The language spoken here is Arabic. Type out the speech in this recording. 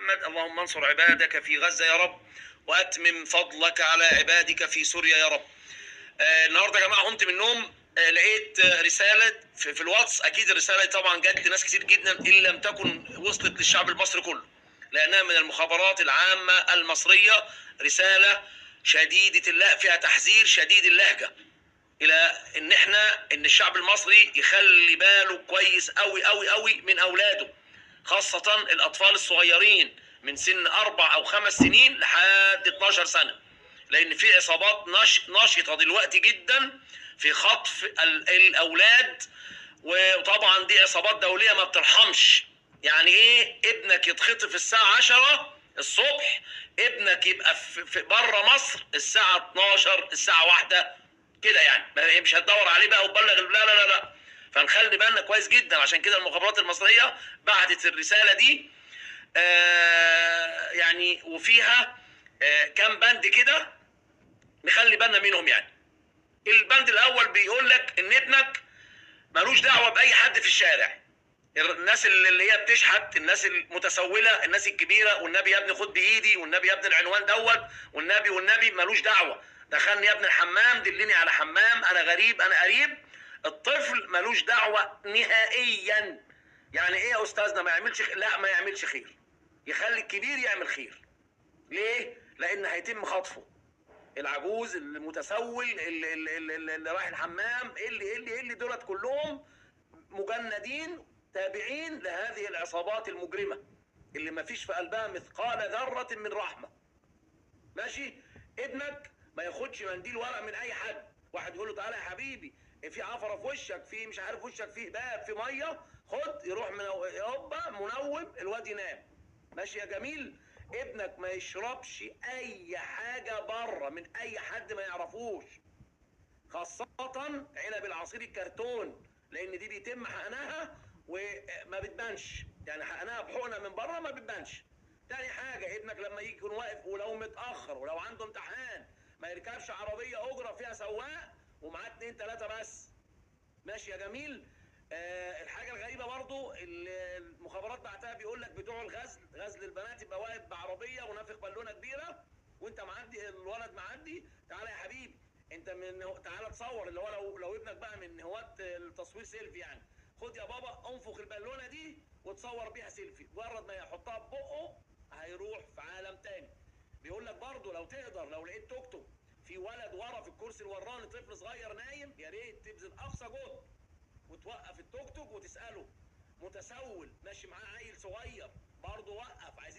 محمد. اللهم انصر عبادك في غزة يا رب، وأتمم فضلك على عبادك في سوريا يا رب. النهارده يا جماعة قمت من النوم، لقيت رسالة في الواتس. أكيد الرسالة دي طبعا جت لناس كتير جدا إن لم تكن وصلت للشعب المصري كله، لأنها من المخابرات العامة المصرية. رسالة شديدة فيها تحذير شديد اللهجة الى ان الشعب المصري يخلي باله كويس قوي قوي قوي من اولاده، خاصة الاطفال الصغيرين من سن 4 أو 5 سنين لحد 12 سنة، لان في عصابات نشطة دلوقتي جدا في خطف الاولاد. وطبعا دي عصابات دولية ما بترحمش. يعني ايه ابنك يتخطف الساعة 10 الصبح، ابنك يبقى في بره مصر الساعة 12 الساعة 1 كده؟ يعني مش هتدور عليه بقى وتبلغ. لا لا لا لا. فنخلي بالنا كويس جدا. عشان كده المخابرات المصريه بعتت الرساله دي، يعني وفيها كام بند كده نخلي بالنا منهم. يعني البند الاول بيقول لك ان ابنك ملوش دعوه باي حد في الشارع. الناس اللي هي بتشحت، الناس المتسوله، الناس الكبيره، والنبي يا ابني خد بايدي، والنبي يا ابني العنوان دوت، والنبي ملوش دعوه. دخلني يا ابني الحمام، دلني على حمام، انا غريب انا قريب. الطفل ملوش دعوه نهائيا. يعني ايه يا استاذنا ما يعملش لا ما يعملش خير، يخلي الكبير يعمل خير. ليه؟ لان هيتم خطفه. العجوز المتسول اللي رايح الحمام، اللي دولت كلهم مجندين تابعين لهذه العصابات المجرمة اللي ما فيش في قلبها مثقال ذرة من رحمة. ماشي؟ ابنك ما ياخدش منديل ورق من اي حد. واحد يقول له تعالى يا حبيبي في عفرة في وشك، في مش عارف وشك فيه باب، في مية، خد، يروح من يوبا منوم الواد ينام. ماشي يا جميل؟ ابنك ما يشربش اي حاجة بره من اي حد ما يعرفوش، خاصة علب العصير الكرتون، لان دي بيتم حقنها وما بتبانش. يعني حقنها بحقنة من بره ما بتبانش. تاني حاجة، ابنك لما يجي يكون واقف ولو متأخر ولو عنده امتحان ما يركبش عربية أجرة فيها سواق ومعاه 2 3 بس. ماشي يا جميل؟ الحاجة الغريبة برضو المخابرات بعتها، بيقول لك بتوع غزل البنات يبقى واقف بعربية ونافخ بالونة كبيرة وانت معدي، الولد معدي، تعالى يا حبيبي انت من تعالى تصور، اللي هو لو ابنك بقى من هواة التصوير سيلفي، يعني خد يا بابا انفخ البالونة دي وتصور بيها سيلفي. مجرد ما يحطها في بقه هيروح في عالم تاني. بيقول لك برضو لو تقدر، لو لقيت توك توك في ولد ورا في الكرسي الوراني طفل صغير نايم، يا ريت تبذل اقصى جهد وتوقف التوك توك وتساله. متسول ماشي معاه عيل صغير برضه وقف، عايزين